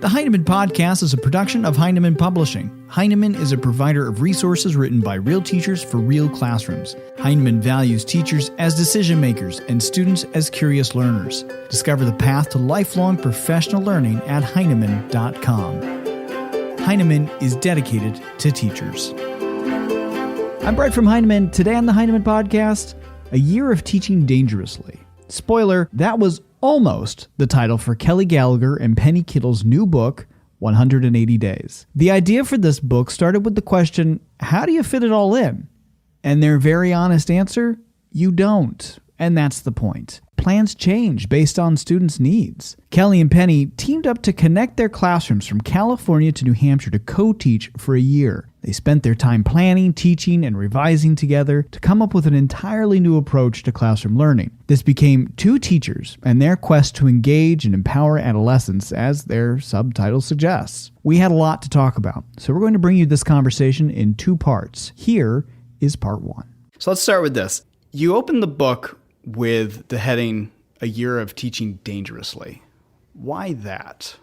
The Heinemann Podcast is a production of Heinemann Publishing. Heinemann is a provider of resources written by real teachers for real classrooms. Heinemann values teachers as decision makers and students as curious learners. Discover the path to lifelong professional learning at Heinemann.com. Heinemann is dedicated to teachers. I'm Brett from Heinemann. Today on the Heinemann Podcast, A Year of Teaching Dangerously. Spoiler, that was almost the title for Kelly Gallagher and PennyKittle's new book, 180 Days. The idea for this book started with the question, how do you fit it all in? And their very honest answer, you don't. And that's the point. Plans change based on students' needs. Kelly and Penny teamed up to connect their classrooms from California to New Hampshire to co-teach for a year. They spent their time planning, teaching, and revising together to come up with an entirely new approach to classroom learning. This became two teachers and their quest to engage and empower adolescents, as their subtitle suggests. We had a lot to talk about, so we're going to bring you this conversation in two parts. Here is part one. So let's start with this. You open the book with the heading, A Year of Teaching Dangerously. Why that?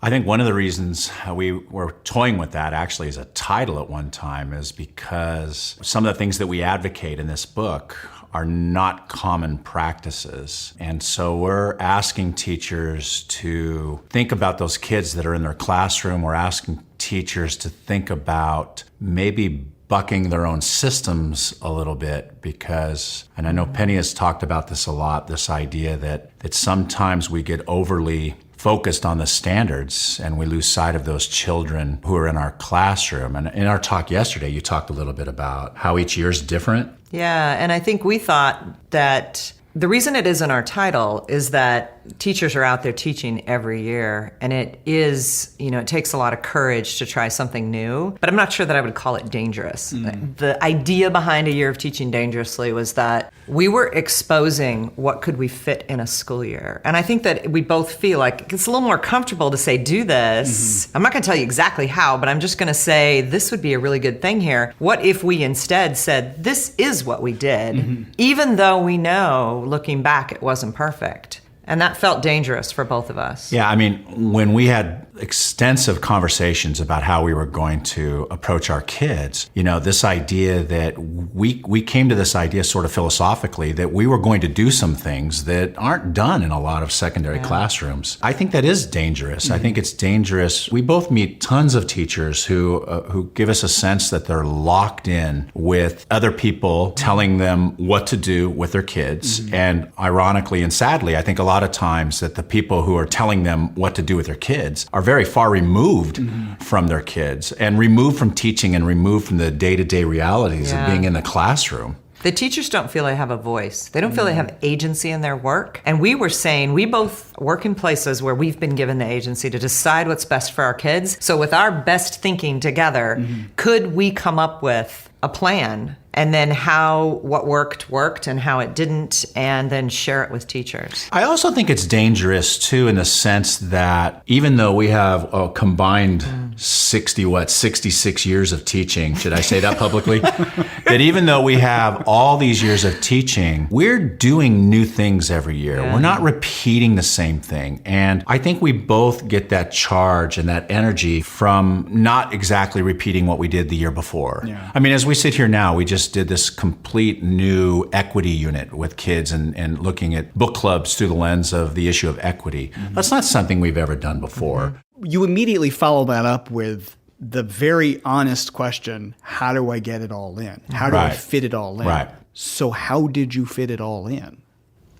I think one of the reasons we were toying with that actually as a title at one time is because some of the things that we advocate in this book are not common practices. And so we're asking teachers to think about those kids that are in their classroom. We're asking teachers to think about maybe bucking their own systems a little bit because, and I know Penny has talked about this a lot, this idea that sometimes we get overly focused on the standards and we lose sight of those children who are in our classroom. And in our talk yesterday, you talked a little bit about how each year is different. Yeah, and I think we thought that the reason it is in our title is that teachers are out there teaching every year, and it is, it takes a lot of courage to try something new, but I'm not sure that I would call it dangerous. The idea behind A Year of Teaching Dangerously was that we were exposing what could we fit in a school year. And I think that we both feel like it's a little more comfortable to say, do this. I'm not going to tell you exactly how, but I'm just going to say this would be a really good thing here. What if we instead said, this is what we did, even though we know, looking back, it wasn't perfect. And that felt dangerous for both of us. Yeah, I mean, when we had extensive conversations about how we were going to approach our kids, this idea that we came to this idea sort of philosophically that we were going to do some things that aren't done in a lot of secondary classrooms. I think that is dangerous. I think it's dangerous. We both meet tons of teachers who give us a sense that they're locked in with other people telling them what to do with their kids. And ironically and sadly, I think a lot of times that the people who are telling them what to do with their kids are very far removed from their kids and removed from teaching and removed from the day-to-day realities of being in the classroom. The teachers don't feel they have a voice. They don't feel they have agency in their work. And we were saying we both work in places where we've been given the agency to decide what's best for our kids. So with our best thinking together, could we come up with a plan and then what worked and how it didn't, and then share it with teachers? I also think it's dangerous too in the sense that even though we have a combined 66 years of teaching, should I say that publicly? That even though we have all these years of teaching, we're doing new things every year. Yeah. We're not repeating the same thing. And I think we both get that charge and that energy from not exactly repeating what we did the year before. Yeah. I mean, as we sit here now, we just did this complete new equity unit with kids and looking at book clubs through the lens of the issue of equity. That's not something we've ever done before. You immediately follow that up with the very honest question, how do I get it all in? How do I fit it all in? Right. So how did you fit it all in?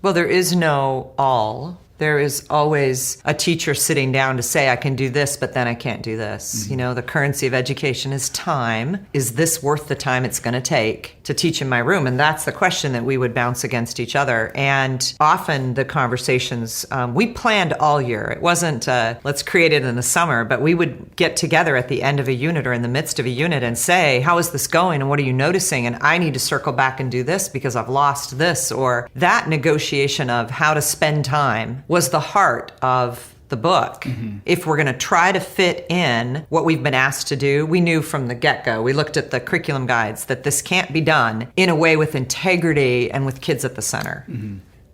Well, there is no all. There is always a teacher sitting down to say, I can do this, but then I can't do this. The currency of education is time. Is this worth the time it's going to take to teach in my room? And that's the question that we would bounce against each other. And often the conversations, we planned all year. It wasn't, let's create it in the summer, but we would get together at the end of a unit or in the midst of a unit and say, how is this going? And what are you noticing? And I need to circle back and do this because I've lost this. Or that negotiation of how to spend time was the heart of the book. If we're going to try to fit in what we've been asked to do, we knew from the get-go, we looked at the curriculum guides, that this can't be done in a way with integrity and with kids at the center.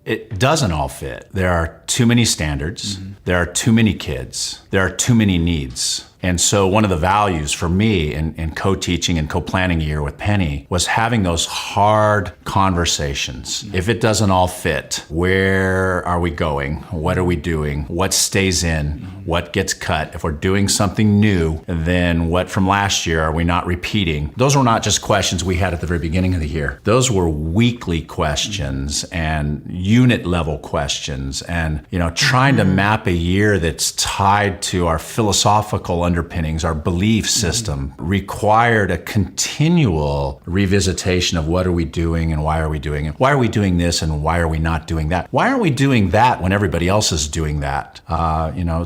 It doesn't all fit. There are too many standards. There are too many kids. There are too many needs. And so one of the values for me in co-teaching and co-planning a year with Penny was having those hard conversations. If it doesn't all fit, where are we going? What are we doing? What stays in? What gets cut? If we're doing something new, then what from last year are we not repeating? Those were not just questions we had at the very beginning of the year. Those were weekly questions and unit level questions, and trying to map a year that's tied to our philosophical underpinnings, our belief system, required a continual revisitation of what are we doing and why are we doing it? Why are we doing this and why are we not doing that? Why aren't we doing that when everybody else is doing that?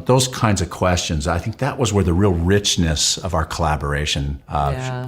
Those kinds of questions. I think that was where the real richness of our collaboration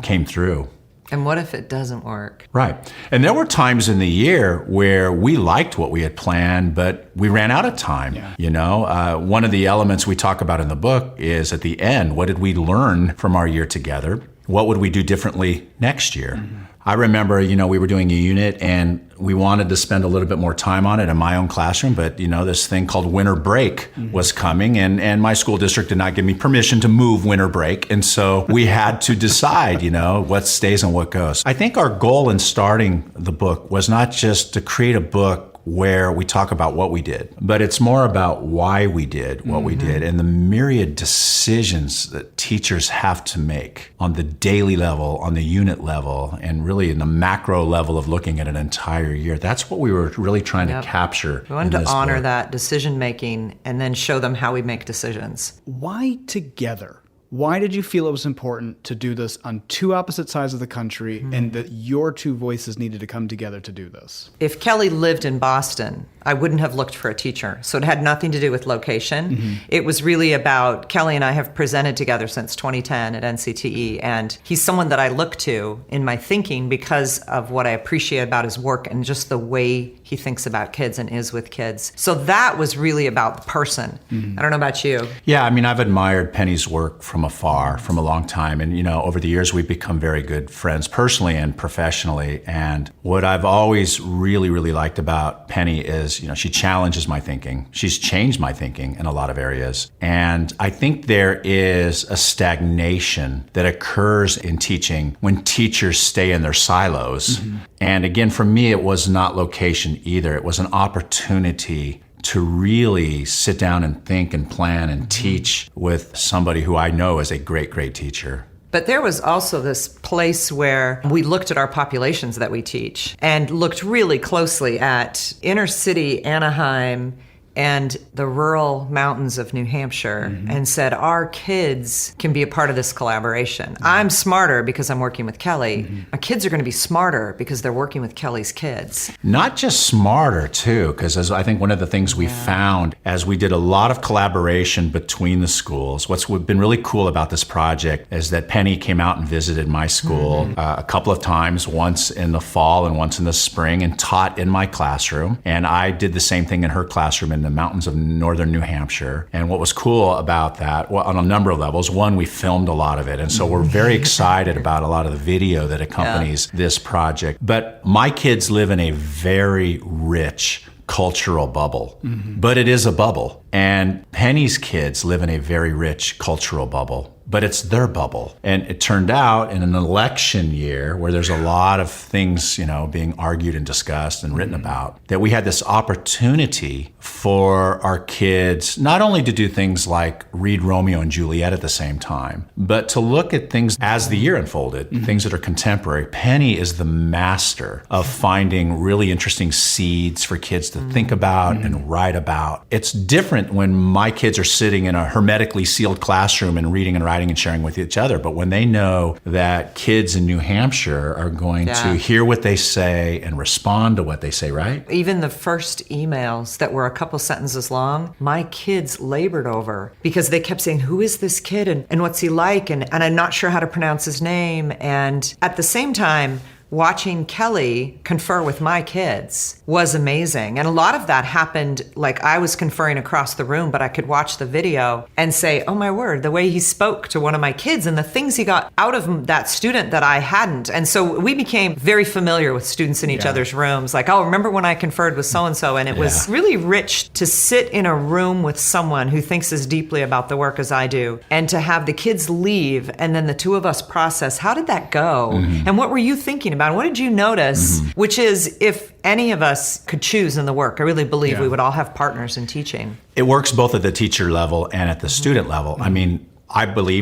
came through. And what if it doesn't work? Right. And there were times in the year where we liked what we had planned, but we ran out of time. Yeah. One of the elements we talk about in the book is at the end, what did we learn from our year together? What would we do differently next year? I remember, we were doing a unit and we wanted to spend a little bit more time on it in my own classroom, but this thing called winter break was coming, and my school district did not give me permission to move winter break. And so we had to decide, what stays and what goes. I think our goal in starting the book was not just to create a book where we talk about what we did, but it's more about why we did what we did and the myriad decisions that teachers have to make on the daily level, on the unit level, and really in the macro level of looking at an entire year. That's what we were really trying to capture. We wanted to honor that decision making and then show them how we make decisions. Why together? Why did you feel it was important to do this on two opposite sides of the country and that your two voices needed to come together to do this? If Kelly lived in Boston, I wouldn't have looked for a teacher. So it had nothing to do with location. It was really about, Kelly and I have presented together since 2010 at NCTE, and he's someone that I look to in my thinking because of what I appreciate about his work and just the way he thinks about kids and is with kids. So that was really about the person. I don't know about you. Yeah, I've admired Penny's work from afar, from a long time. And, over the years, we've become very good friends personally and professionally. And what I've always really, really liked about Penny is, she challenges my thinking. She's changed my thinking in a lot of areas. And I think there is a stagnation that occurs in teaching when teachers stay in their silos. And again, for me, it was not location either. It was an opportunity to really sit down and think and plan and teach with somebody who I know is a great, great teacher. But there was also this place where we looked at our populations that we teach and looked really closely at inner city Anaheim and the rural mountains of New Hampshire and said, our kids can be a part of this collaboration. I'm smarter because I'm working with Kelly. My kids are going to be smarter because they're working with Kelly's kids. Not just smarter, too, because as I think one of the things we found as we did a lot of collaboration between the schools, what's been really cool about this project is that Penny came out and visited my school a couple of times, once in the fall and once in the spring, and taught in my classroom. And I did the same thing in her classroom in the mountains of northern New Hampshire. And what was cool about that, well, on a number of levels, one, we filmed a lot of it. And so we're very excited about a lot of the video that accompanies this project. But my kids live in a very rich cultural bubble, but it is a bubble. And Penny's kids live in a very rich cultural bubble, but it's their bubble. And it turned out in an election year where there's a lot of things, being argued and discussed and written about, that we had this opportunity for our kids not only to do things like read Romeo and Juliet at the same time, but to look at things as the year unfolded, things that are contemporary. Penny is the master of finding really interesting seeds for kids to think about and write about. It's different when my kids are sitting in a hermetically sealed classroom and reading and writing and sharing with each other. But when they know that kids in New Hampshire are going to hear what they say and respond to what they say, right? Even the first emails that were a couple sentences long, my kids labored over because they kept saying, who is this kid and what's he like? And I'm not sure how to pronounce his name. And at the same time, watching Kelly confer with my kids was amazing. And a lot of that happened, like I was conferring across the room, but I could watch the video and say, oh my word, the way he spoke to one of my kids and the things he got out of that student that I hadn't. And so we became very familiar with students in each other's rooms. Like, oh, remember when I conferred with so-and-so? And it was really rich to sit in a room with someone who thinks as deeply about the work as I do, and to have the kids leave and then the two of us process, how did that go? And what were you thinking about? What did you notice? Which is, if any of us could choose in the work, I really believe we would all have partners in teaching. It works both at the teacher level and at the student level. I mean,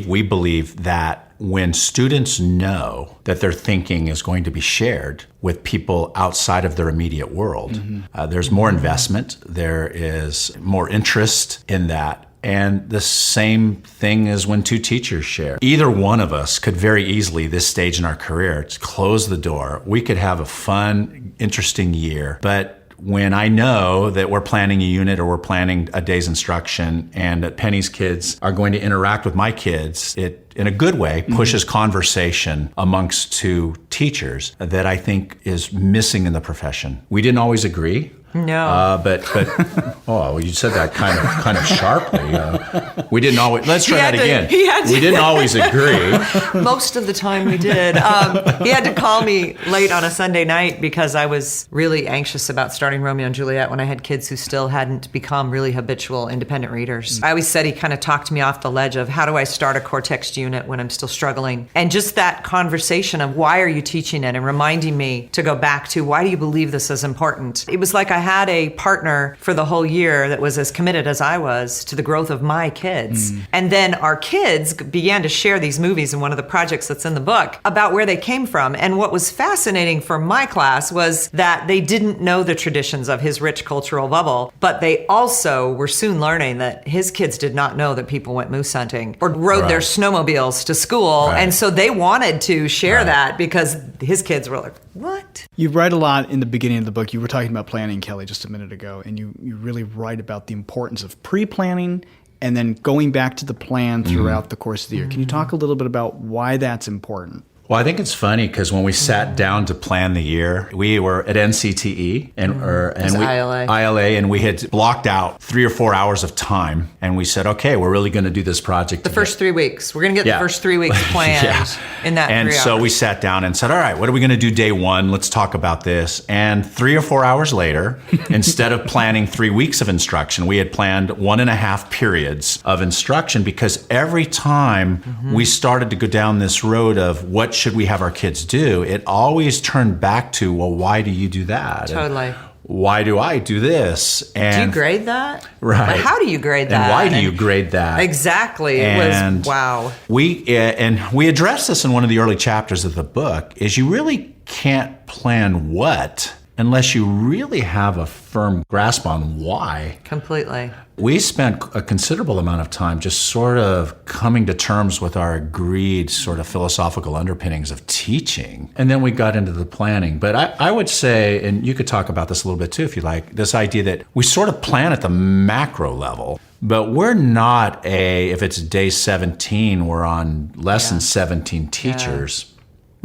we believe that when students know that their thinking is going to be shared with people outside of their immediate world, there's more investment, there is more interest in that. And the same thing as when two teachers share. Either one of us could very easily, this stage in our career, close the door. We could have a fun, interesting year. But when I know that we're planning a unit or we're planning a day's instruction and that Penny's kids are going to interact with my kids, it, in a good way, pushes conversation amongst two teachers that I think is missing in the profession. We didn't always agree. No. But oh, you said that kind of sharply. We didn't always. Let's try that again. We didn't always agree. Most of the time we did. He had to call me late on a Sunday night because I was really anxious about starting Romeo and Juliet when I had kids who still hadn't become really habitual independent readers. I always said he kind of talked me off the ledge of how do I start a core text unit when I'm still struggling, and just that conversation of why are you teaching it and reminding me to go back to why do you believe this is important. It was like I had a partner for the whole year that was as committed as I was to the growth of my kids. And then our kids began to share these movies in one of the projects that's in the book about where they came from. And what was fascinating for my class was that they didn't know the traditions of his rich cultural bubble, but they also were soon learning that his kids did not know that people went moose hunting or rode their snowmobiles to school. And so they wanted to share that because his kids were like, what? You write a lot in the beginning of the book. You were talking about planning, Kelly, just a minute ago, and you really write about the importance of pre-planning and then going back to the plan throughout the course of the year. Can you talk a little bit about why that's important? Well, I think it's funny because when we sat down to plan the year, we were at NCTE and ILA, and we had blocked out 3 or 4 hours of time, and we said, okay, we're really going to do this project. The first 3 weeks. We're going to get the first 3 weeks planned in that 3 hours. And so we sat down and said, all right, what are we going to do day one? Let's talk about this. And 3 or 4 hours later, instead of planning 3 weeks of instruction, we had planned 1.5 periods of instruction, because every time we started to go down this road of what should we have our kids do, it always turned back to, well, why do you do that? Totally. And why do I do this? And do you grade that? Right. Like, how do you grade that? And why do you grade that? Exactly. It was, wow. We addressed this in one of the early chapters of the book, is you really can't plan what unless you really have a firm grasp on why. Completely. We spent a considerable amount of time just sort of coming to terms with our agreed sort of philosophical underpinnings of teaching. And then we got into the planning. But I would say, and you could talk about this a little bit too if you like, this idea that we sort of plan at the macro level. But we're not if it's day 17, we're on lesson 17 teachers.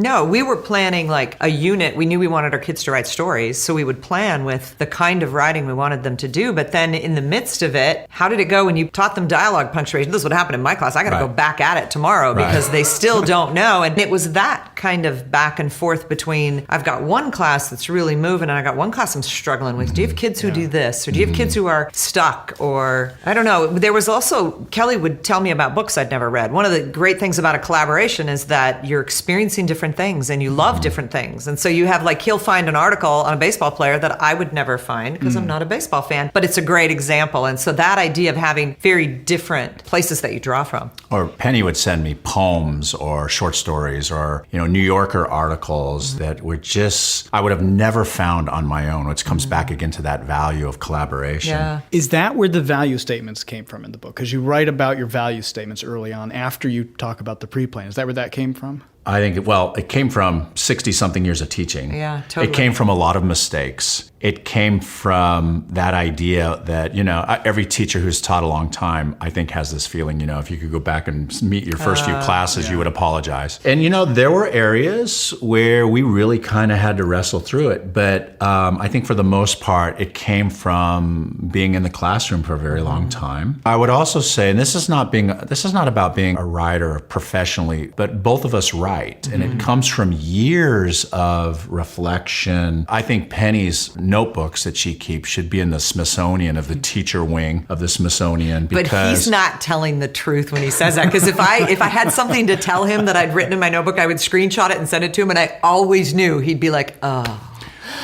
No, we were planning like a unit. We knew we wanted our kids to write stories, so we would plan with the kind of writing we wanted them to do. But then in the midst of it, how did it go when you taught them dialogue punctuation? This is what happened in my class. I got to go back at it tomorrow because they still don't know. And it was that kind of back and forth between, I've got one class that's really moving and I got one class I'm struggling with. Do you have kids who do this? Or do you have kids who are stuck? Or I don't know. There was also, Kelly would tell me about books I'd never read. One of the great things about a collaboration is that you're experiencing different things and you love different things. And so you have like, he'll find an article on a baseball player that I would never find because I'm not a baseball fan, but it's a great example. And so that idea of having very different places that you draw from. Or Penny would send me poems or short stories or, New Yorker articles that were just, I would have never found on my own, which comes back again to that value of collaboration. Yeah. Is that where the value statements came from in the book? Because you write about your value statements early on after you talk about the pre-plan. Is that where that came from? I think, it came from 60-something years of teaching. Yeah, totally. It came from a lot of mistakes. it came from that idea that, every teacher who's taught a long time, I think, has this feeling, if you could go back and meet your first few classes, you would apologize. And, there were areas where we really kind of had to wrestle through it. But I think for the most part, it came from being in the classroom for a very long time. I would also say, and this is not about being a writer professionally, but both of us write. And it comes from years of reflection. I think Penny's notebooks that she keeps should be in the Smithsonian, of the teacher wing of the Smithsonian. But he's not telling the truth when he says that, because if I had something to tell him that I'd written in my notebook, I would screenshot it and send it to him, and I always knew he'd be like, oh.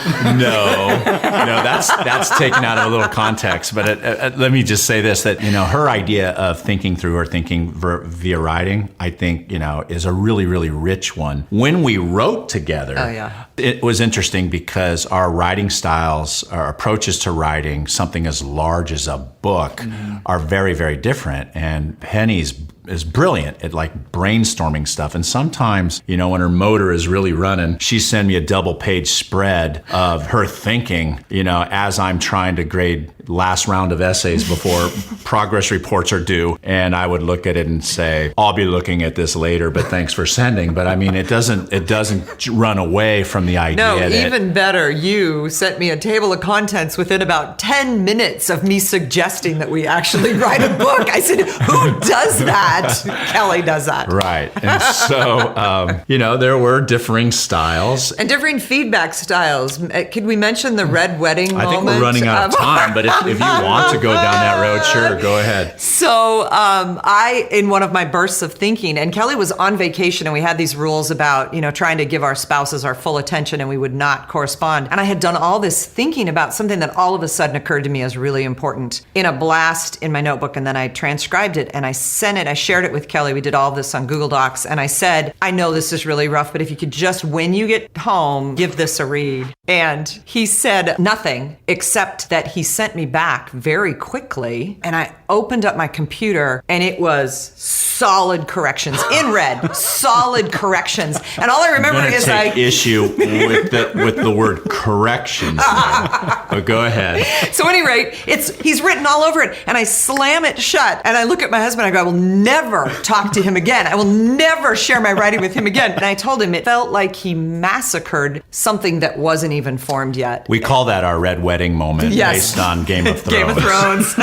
No, that's taken out of a little context. But let me just say this, that, her idea of thinking through or thinking via writing, I think, is a really, really rich one. When we wrote together, it was interesting because our writing styles, our approaches to writing something as large as a book are very, very different. And Penny's is brilliant at brainstorming stuff. And sometimes, when her motor is really running, she send me a double-page spread of her thinking, as I'm trying to grade last round of essays before progress reports are due. And I would look at it and say, I'll be looking at this later, but thanks for sending. But I mean, it doesn't run away from the idea. No, even better, you sent me a table of contents within about 10 minutes of me suggesting that we actually write a book. I said, who does that? Kelly does that. Right. And so, there were differing styles. And differing feedback styles. Could we mention the red wedding moment? I think we're running out of time, but if you want to go down that road, sure, go ahead. So in one of my bursts of thinking, and Kelly was on vacation, and we had these rules about, trying to give our spouses our full attention, and we would not correspond. And I had done all this thinking about something that all of a sudden occurred to me as really important in a blast in my notebook, and then I transcribed it, and I sent it. I shared it with Kelly. We did all this on Google Docs, and I said, I know this is really rough, but if you could just, when you get home, give this a read. And he said nothing, except that he sent me back very quickly, and I opened up my computer, and it was solid corrections in red, solid corrections. And all I remember is I take issue with the word corrections. But go ahead. So at any rate, he's written all over it, and I slam it shut, and I look at my husband, and I go, I will never talk to him again. I will never share my writing with him again. And I told him it felt like he massacred something that wasn't even formed yet. We call that our red wedding moment, based on Game of Thrones. Game of Thrones.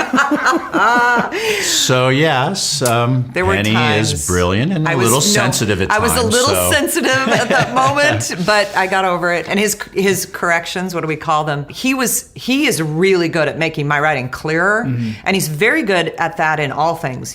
So yes, Penny is brilliant and a little sensitive at times. I was a little sensitive at that moment, but I got over it. And his corrections, what do we call them? He is really good at making my writing clearer, and he's very good at that in all things.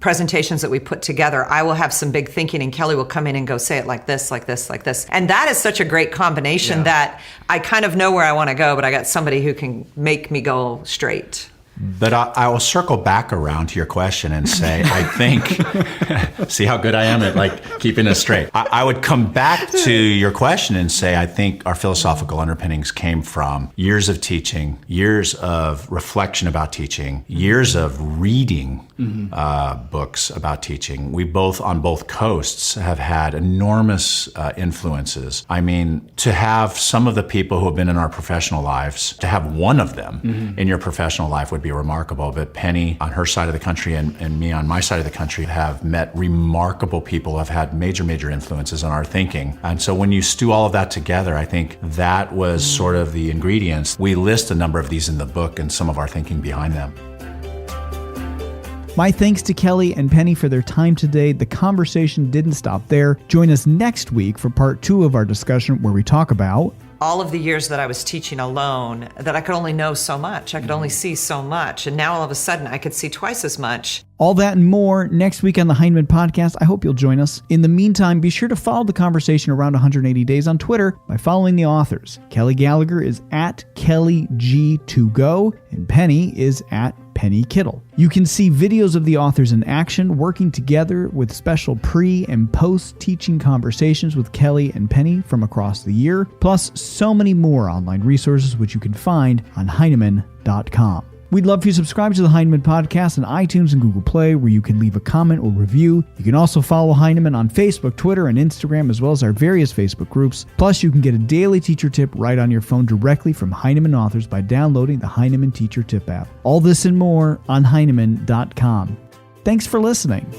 Presentations that we put together, I will have some big thinking, and Kelly will come in and go, say it like this, like this, like this. And that is such a great combination that I kind of know where I want to go, but I got somebody who can make me go straight. But I will circle back around to your question and say, I think, see how good I am at keeping it straight. I would come back to your question and say, I think our philosophical underpinnings came from years of teaching, years of reflection about teaching, years of reading books about teaching. We both, on both coasts, have had enormous influences. I mean, to have some of the people who have been in our professional lives, to have one of them in your professional life would be remarkable. But Penny on her side of the country and me on my side of the country have met remarkable people who have had major, major influences on our thinking. And so when you stew all of that together, I think that was sort of the ingredients. We list a number of these in the book and some of our thinking behind them. My thanks to Kelly and Penny for their time today. The conversation didn't stop there. Join us next week for part 2 of our discussion, where we talk about all of the years that I was teaching alone, that I could only know so much. I could only see so much. And now all of a sudden I could see twice as much. All that and more next week on the Heinemann Podcast. I hope you'll join us. In the meantime, be sure to follow the conversation around 180 Days on Twitter by following the authors. Kelly Gallagher is at KellyG2Go, and Penny is at PennyKittle. You can see videos of the authors in action, working together with special pre- and post-teaching conversations with Kelly and Penny from across the year, plus so many more online resources which you can find on Heinemann.com. We'd love for you to subscribe to the Heinemann Podcast on iTunes and Google Play, where you can leave a comment or review. You can also follow Heinemann on Facebook, Twitter, and Instagram, as well as our various Facebook groups. Plus, you can get a daily teacher tip right on your phone directly from Heinemann authors by downloading the Heinemann Teacher Tip app. All this and more on Heinemann.com. Thanks for listening.